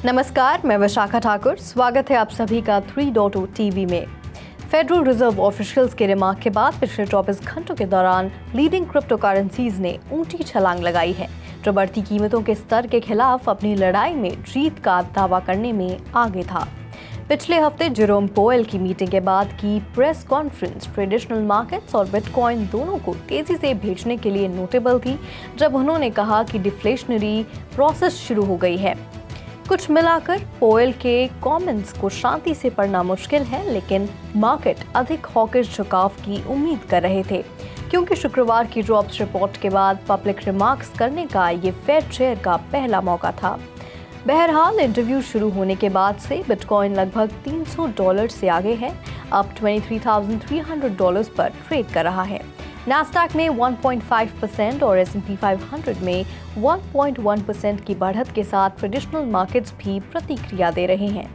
नमस्कार, मैं विशाखा ठाकुर। स्वागत है आप सभी का 3.0 टीवी में। फेडरल रिजर्व ऑफिशियल्स के रिमार्क के बाद पिछले 24 घंटों के दौरान लीडिंग क्रिप्टो करेंसीज ने ऊंची छलांग लगाई है, जो बढ़ती कीमतों के स्तर के खिलाफ अपनी लड़ाई में जीत का दावा करने में आगे था। पिछले हफ्ते जेरोम पोवेल की मीटिंग के बाद की प्रेस कॉन्फ्रेंस ट्रेडिशनल मार्केट्स और बिटकॉइन दोनों को तेजी से भेजने के लिए नोटेबल थी, जब उन्होंने कहा कि डिफ्लेशनरी प्रोसेस शुरू हो गई है। कुछ मिलाकर पोवेल के कमेंट्स को शांति से पढ़ना मुश्किल है, लेकिन मार्केट अधिक हॉकिश झुकाव की उम्मीद कर रहे थे, क्योंकि शुक्रवार की जॉब्स रिपोर्ट के बाद पब्लिक रिमार्क्स करने का ये फेड चेयर का पहला मौका था। बहरहाल इंटरव्यू शुरू होने के बाद से बिटकॉइन लगभग $300 से आगे है, अब $23,300 पर ट्रेड कर रहा है। नैस्डैक में 1.5% और S&P 500 में 1.1% की बढ़त के साथ ट्रेडिशनल मार्केट्स भी प्रतिक्रिया दे रहे हैं।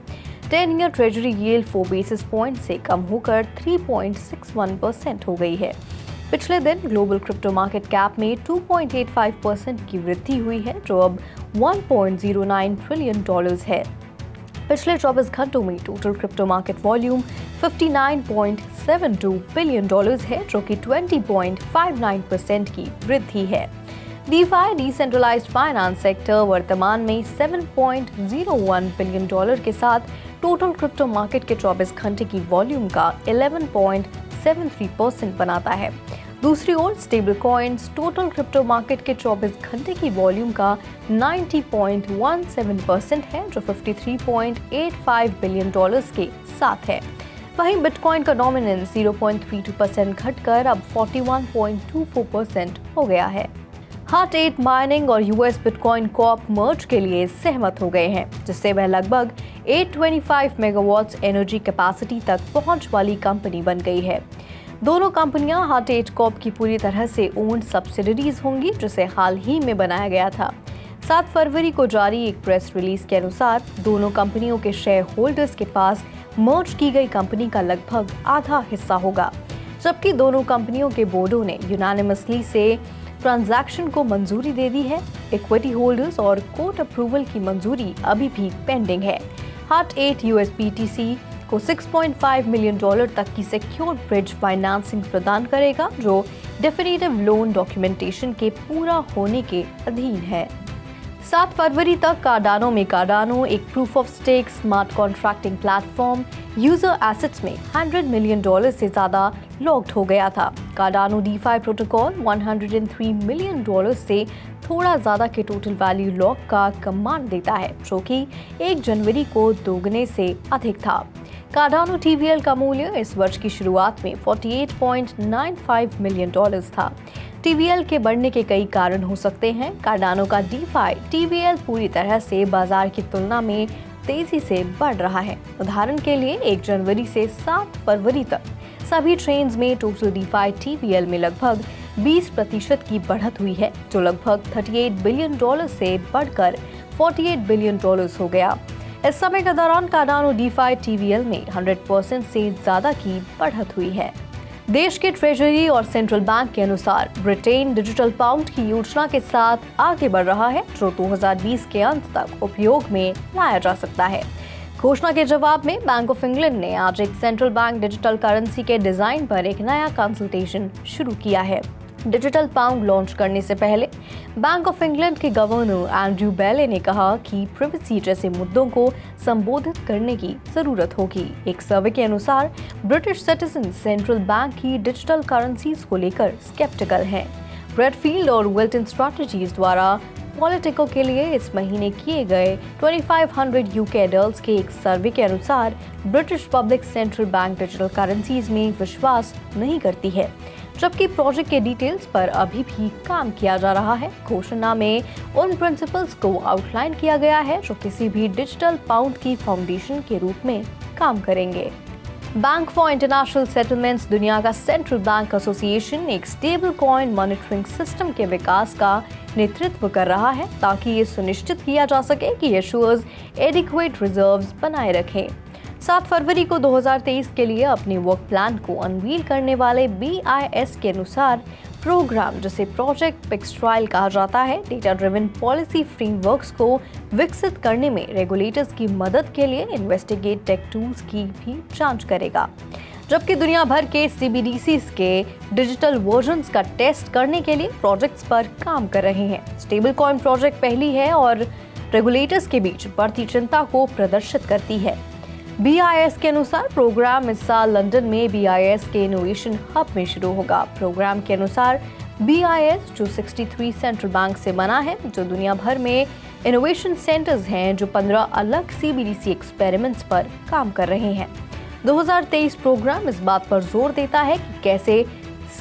10 year treasury yield 4 basis point से कम होकर 3.61% हो गई है। पिछले दिन ग्लोबल क्रिप्टो मार्केट कैप में 2.85% की वृद्धि हुई है, जो अब $1.09 ट्रिलियन है। पिछले 24 घंटों में total crypto market volume $59.72 billion है, जो कि 20.59% की वृद्धि है। DeFi डिसेंट्रलाइज्ड फाइनेंस सेक्टर वर्तमान में $7.01 बिलियन के साथ टोटल क्रिप्टो मार्केट के 24 घंटे की वॉल्यूम का 11.73% बनाता है। दूसरी ओर stable coins total crypto market के 24 घंटे की वॉल्यूम का 90.17% है, जो $53.85 बिलियन के साथ है। वहीं बिटकॉइन का डोमिनेंस 0.32% घटकर अब 41.24% हो गया है। हट 8 माइनिंग और यूएस बिटकॉइन कॉर्प मर्ज के लिए सहमत हो गए हैं, जिससे वह लगभग 825 मेगावाट्स एनर्जी कैपेसिटी तक पहुंच वाली कंपनी बन गई है। दोनों कंपनियां हट 8 कॉर्प की पूरी तरह से ओन्ड सब्सिडरीज होंगी, जिसे हाल ही में बनाया गया था। 7 फरवरी को जारी एक प्रेस रिलीज के अनुसार दोनों कंपनियों के शेयर होल्डर्स के पास मर्ज की गई कंपनी का लगभग आधा हिस्सा होगा, जबकि दोनों कंपनियों के बोर्डों ने यूनानिमसली से ट्रांजैक्शन को मंजूरी दे दी है। इक्विटी होल्डर्स और कोर्ट अप्रूवल की मंजूरी अभी भी पेंडिंग है। हट 8 USBTC को $6.5 मिलियन तक की सिक्योर्ड ब्रिज फाइनेंसिंग प्रदान करेगा, जो डेफिनेटिव लोन डॉक्यूमेंटेशन के पूरा होने के अधीन है। 7 फरवरी तक कार्डानो में कार्डानो एक proof of stake smart contracting platform user assets में $100 मिलियन से ज्यादा लॉक्ड हो गया था। कार्डानो DeFi प्रोटोकॉल $103 मिलियन से थोड़ा ज्यादा के टोटल वैल्यू लॉक का कमांड देता है, जो कि 1 जनवरी को दोगुने से अधिक था। कार्डानो TVL का मूल्य इस वर्ष की शुरुआत में $48.95 मिलियन था। TVL के बढ़ने के कई कारण हो सकते हैं। कार्डानो का DeFi TVL पूरी तरह से बाजार की तुलना में तेजी से बढ़ रहा है। उदाहरण के लिए 1 जनवरी से 7 फरवरी तक सभी ट्रेन्स में टोटल DeFi TVL में लगभग 20% की बढ़त हुई है, जो लगभग $38 बिलियन से बढ़कर $48 बिलियन हो गया। इस समय के दौरान कार्डानो DeFi TVL में 100% से ज्यादा की बढ़त हुई है। देश के ट्रेजरी और सेंट्रल बैंक के अनुसार ब्रिटेन डिजिटल पाउंड की योजना के साथ आगे बढ़ रहा है, जो 2020 के अंत तक उपयोग में लाया जा सकता है। घोषणा के जवाब में बैंक ऑफ इंग्लैंड ने आज एक सेंट्रल बैंक डिजिटल करेंसी के डिजाइन पर एक नया कंसल्टेशन शुरू किया है। डिजिटल पाउंड लॉन्च करने से पहले बैंक ऑफ इंग्लैंड के गवर्नर एंड्रयू बेले ने कहा कि प्रिवेसी जैसे मुद्दों को संबोधित करने की जरूरत होगी। एक सर्वे के अनुसार ब्रिटिश सिटीजन सेंट्रल बैंक की डिजिटल करेंसीज को लेकर स्केप्टिकल हैं। ब्रैडफील्ड और विल्टन स्ट्रैटेजीज द्वारा पॉलिटिको के लिए इस महीने किए गए 2500 UK एडल्ट्स के एक सर्वे के अनुसार British public central bank digital currencies में विश्वास नहीं करती है, जबकि प्रोजेक्ट के डिटेल्स पर अभी भी काम किया जा रहा है। घोषणा में उन प्रिंसिपल्स को आउटलाइन किया गया है जो किसी भी डिजिटल पाउंड की फाउंडेशन के रूप में काम करेंगे। बैंक फॉर इंटरनेशनल सेटलमेंट्स दुनिया का सेंट्रल बैंक एसोसिएशन एक स्टेबल कॉइन मॉनिटरिंग सिस्टम के विकास का नेतृत्व कर रहा है, ताकि ये सुनिश्चित किया जा सके कि इशूअर्स एडिक्वेट रिजर्व्स बनाए रखें। 7 फरवरी को 2023 के लिए अपने वर्क प्लान को अनवील करने वाले BIS के अनुसार प्रोग्राम, जिसे प्रोजेक्ट पिक्स ट्रायल कहा जाता है, डेटा ड्रिवन पॉलिसी फ्रेमवर्क्स को विकसित करने में रेगुलेटर्स की मदद के लिए इन्वेस्टिगेट टेक टूल्स की भी जांच करेगा। जबकि दुनिया भर के CBDCs के डिजिटल वर्जन्स का टेस्ट करने के लिए प्रोजेक्ट्स पर काम कर रहे हैं। स्टेबल कॉइन प्रोजेक्ट पहली है और रेगुलेटर्स के बीच बढ़ती चिंता को प्रदर्शित करती है। BIS के अनुसार प्रोग्राम इस साल लंदन में BIS के इनोवेशन हब में शुरू होगा। प्रोग्राम के अनुसार BIS, जो 63 सेंट्रल बैंक से बना है, जो दुनिया भर में इनोवेशन सेंटर्स हैं, जो 15 अलग CBDC एक्सपेरिमेंट्स पर काम कर रहे हैं। 2023 प्रोग्राम इस बात पर जोर देता है कि कैसे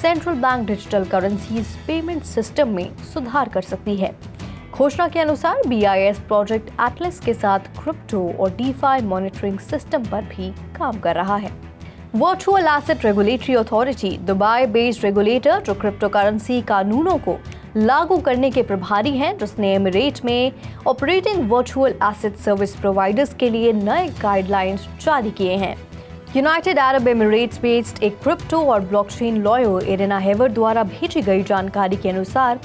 central bank digital currencies payment system में सुधार कर सकती है। घोषणा के अनुसार BIS प्रोजेक्ट एटलस के साथ क्रिप्टो और DeFi मॉनिटरिंग सिस्टम पर भी काम कर रहा है। Virtual asset regulatory authority, Dubai based regulator जो क्रिप्टो करेंसी कानूनों को लागू करने के प्रभारी हैं, जिसने एमिरेट में operating virtual asset service providers के लिए नए गाइडलाइंस जारी किए हैं। यूनाइटेड अरब एमिरेट्स बेस्ड एक क्रिप्टो और ब्लॉकचेन लॉयर इरिना हेवर द्वारा भेजी गई जानकारी के अनुसार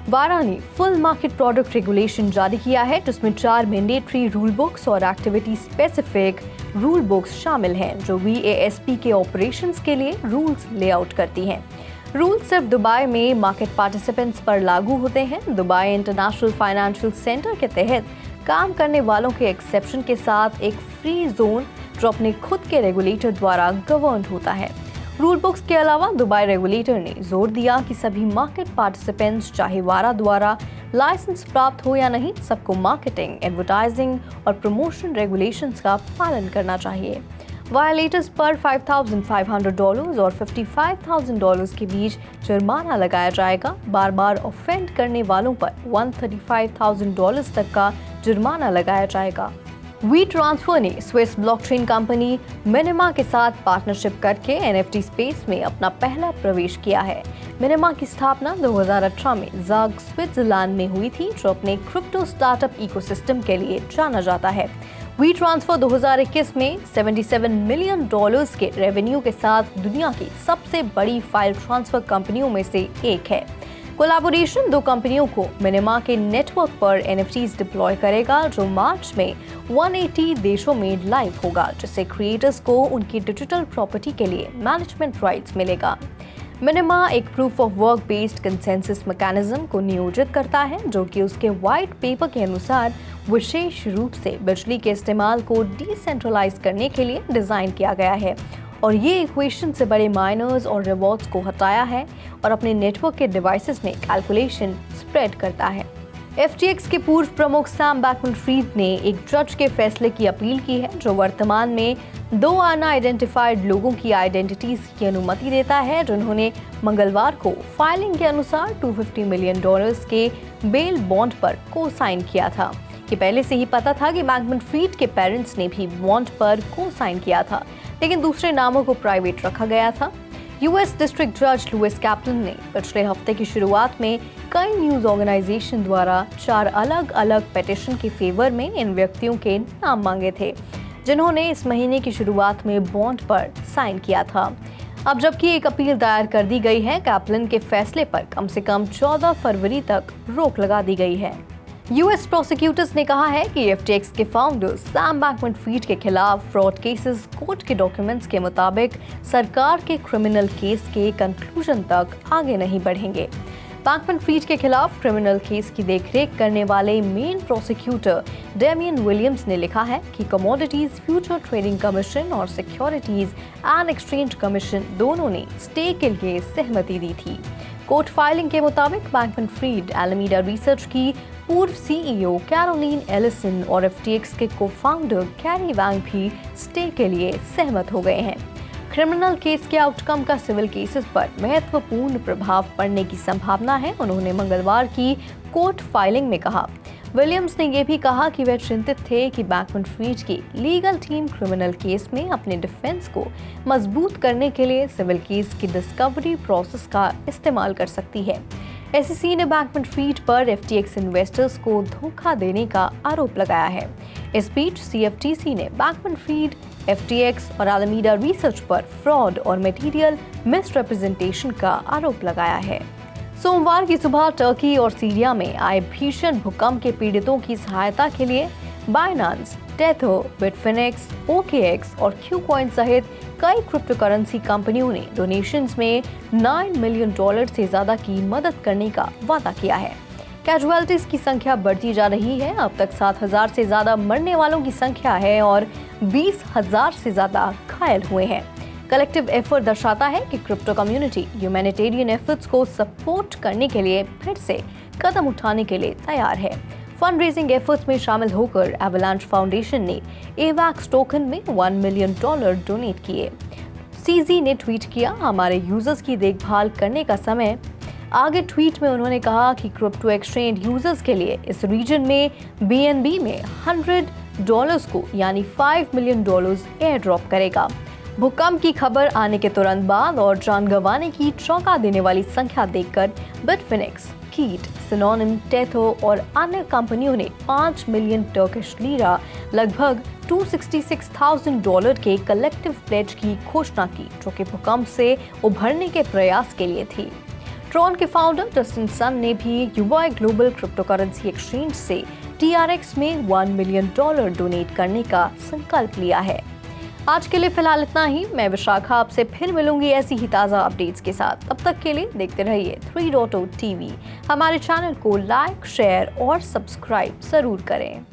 वारा ने फुल मार्केट प्रोडक्ट रेगुलेशन जारी किया है, जिसमें 4 मैंडेटरी रूल बुक्स और एक्टिविटी स्पेसिफिक रूल बुक्स शामिल हैं, जो VASP के ऑपरेशंस के लिए रूल्स लेआउट करती हैं। रूल सिर्फ दुबई में मार्केट पार्टिसिपेंट्स पर लागू होते हैं। दुबई इंटरनेशनल फाइनेंशियल सेंटर के तहत काम करने वालों के एक्सेप्शन के साथ एक फ्री जोन जो अपने खुद के रेगुलेटर द्वारा गवर्न होता है। रूल बुक्स के अलावा दुबई रेगुलेटर ने जोर दिया कि सभी मार्केट पार्टिसिपेंट्स, चाहे वारा द्वारा लाइसेंस प्राप्त हो या नहीं, सबको मार्केटिंग, एडवर्टाइजिंग और प्रमोशन रेगुलेशंस का पालन करना चाहिए। वायलेटर्स पर $5,500 और $55,000 के बीच जुर्माना लगाया जाएगा। बार बार ऑफेंड करने वालों पर $135,000 तक का जुर्माना लगाया जाएगा। WeTransfer ने स्विस ब्लॉकचेन कंपनी मिनिमा के साथ पार्टनरशिप करके NFT स्पेस में अपना पहला प्रवेश किया है। मिनिमा की स्थापना 2018 में ज़ाग, स्विट्जरलैंड में हुई थी, जो अपने क्रिप्टो स्टार्टअप इकोसिस्टम के लिए जाना जाता है। WeTransfer 2021 में $77 मिलियन के रेवेन्यू के साथ दुनिया की सबसे बड़ी फाइल ट्रांसफर कंपनियों में से एक है। कोलैबोरेशन 2 कंपनियों को मिनिमा के नेटवर्क पर NFTs डिप्लॉय करेगा, जो मार्च में 180 देशों में लाइव होगा, जिससे क्रिएटर्स को उनकी डिजिटल प्रॉपर्टी के लिए मैनेजमेंट राइट्स मिलेगा। मिनिमा एक proof of work based consensus mechanism को नियोजित करता है, जो कि उसके व्हाइट पेपर के अनुसार विशेष रूप से बिजली के इस्तेमाल को डिसेंट्रलाइज करने के लिए डिजाइन किया गया है, और ये इक्वेशन से बड़े माइनर्स और रिवॉर्ड्स को हटाया है और अपने नेटवर्क के डिवाइसेस में कैलकुलेशन स्प्रेड करता है। FTX के पूर्व प्रमुख सैम बैकमैन-फ्रीड ने एक जज के फैसले की अपील की है, जो वर्तमान में 2 अनआइडेंटिफाइड लोगों की आइडेंटिटीज की अनुमति देता है, जिन्होंने मंगलवार को फाइलिंग के अनुसार $250 मिलियन के बेल बॉन्ड पर को साइन किया था। कि पहले से ही पता था कि बैकमैन-फ्रीड के पेरेंट्स ने भी बॉन्ड पर को साइन किया था, लेकिन दूसरे नामों को प्राइवेट रखा गया था। US डिस्ट्रिक्ट जज लुइस कैप्लन ने पिछले हफ्ते की शुरुआत में कई न्यूज ऑर्गेनाइजेशन द्वारा 4 अलग अलग पिटीशन के फेवर में इन व्यक्तियों के नाम मांगे थे, जिन्होंने इस महीने की शुरुआत में बॉन्ड पर साइन किया था। अब जबकि एक अपील दायर कर दी गई है, कैप्लन के फैसले पर कम से कम 14 फरवरी तक रोक लगा दी गई है। US प्रोसिक्यूटर्स ने कहा है कि FTX के फाउंडर सैम बैकमैन-फ्रीड के खिलाफ फ्रॉड केसेस कोर्ट के डॉक्यूमेंट्स के मुताबिक सरकार के क्रिमिनल केस के कंक्लूजन तक आगे नहीं बढ़ेंगे। बैकमैन-फ्रीड के खिलाफ क्रिमिनल केस की देखरेख करने वाले मेन प्रोसिक्यूटर डेमियन विलियम्स ने लिखा है कि कमोडिटीज फ्यूचर ट्रेडिंग कमीशन और सिक्योरिटीज एंड एक्सचेंज कमीशन दोनों ने स्टे के लिए सहमति दी थी। कोर्ट फाइलिंग के मुताबिक बैकमैन-फ्रीड, एलामीडा रिसर्च की पूर्व CEO कैरोलीन एलिसन और FTX के को-फाउंडर कैरी वैंग भी स्टे के लिए सहमत हो गए हैं। क्रिमिनल केस के आउटकम का सिविल केसेस पर महत्वपूर्ण प्रभाव पड़ने की संभावना है, उन्होंने मंगलवार की कोर्ट फाइलिंग में कहा। विलियम्स ने यह भी कहा कि वे चिंतित थे कि बैकमैन-फ्रीड की लीगल टीम क्रिमिनल केस में अपने डिफेंस को मजबूत करने के लिए सिविल केस की डिस्कवरी प्रोसेस का इस्तेमाल कर सकती है। SEC ने बैकमैन-फ्रीड पर FTX इन्वेस्टर्स को धोखा देने का आरोप लगाया है। इस बीच CFTC ने बैकमैन-फ्रीड, FTX और एलामीडा रिसर्च पर फ्रॉड और मटेरियल मिसरिप्रेजेंटेशन का आरोप लगाया है। सोमवार की सुबह टर्की और सीरिया में आए भीषण भूकंप के पीड़ितों की सहायता के लिए बाइनांस, टेथो, बिटफिनेक्स, OKX और क्यूकॉइन सहित कई क्रिप्टो करेंसी कंपनियों ने डोनेशंस में $9 मिलियन से ज्यादा की मदद करने का वादा किया है। कैजुअलिटीज की संख्या बढ़ती जा रही है। अब तक 7,000 से ज्यादा मरने वालों की संख्या है और 20,000 से ज्यादा घायल हुए हैं। कलेक्टिव एफर्ट दर्शाता है कि क्रिप्टो कम्युनिटी ह्यूमैनिटेरियन एफर्ट्स को सपोर्ट करने के लिए फिर से कदम उठाने के लिए तैयार है। फंड रेजिंग एफर्ट्स में शामिल होकर एवलांच फाउंडेशन ने एवैक्स टोकन में $1 मिलियन डोनेट किए। सीजी ने ट्वीट किया, हमारे यूजर्स की देखभाल करने का समय। आगे ट्वीट में उन्होंने कहा कि क्रिप्टो एक्सचेंज यूजर्स के लिए इस रीजन में BNB में $100 को यानी $5 मिलियन एयर ड्रॉप करेगा। भूकंप की खबर आने के तुरंत बाद और जान गंवाने की चौंका देने वाली संख्या देखकर बिटफिनेक्स, कीट, सिनोनिम, टेथो और अन्य कंपनियों ने 5 मिलियन टर्किश लीरा लगभग $266,000 के कलेक्टिव प्लेज की घोषणा की, जो कि भूकंप से उभरने के प्रयास के लिए थी। ट्रॉन के फाउंडर डस्टिन सन ने भी युवा ग्लोबल क्रिप्टो करेंसी एक्सचेंज से TRX में $1 मिलियन डोनेट करने का संकल्प लिया है। आज के लिए फिलहाल इतना ही। मैं विशाखा आपसे फिर मिलूंगी ऐसी ही ताज़ा अपडेट्स के साथ। तब तक के लिए देखते रहिए 3.0 TV। हमारे चैनल को लाइक, शेयर और सब्सक्राइब जरूर करें।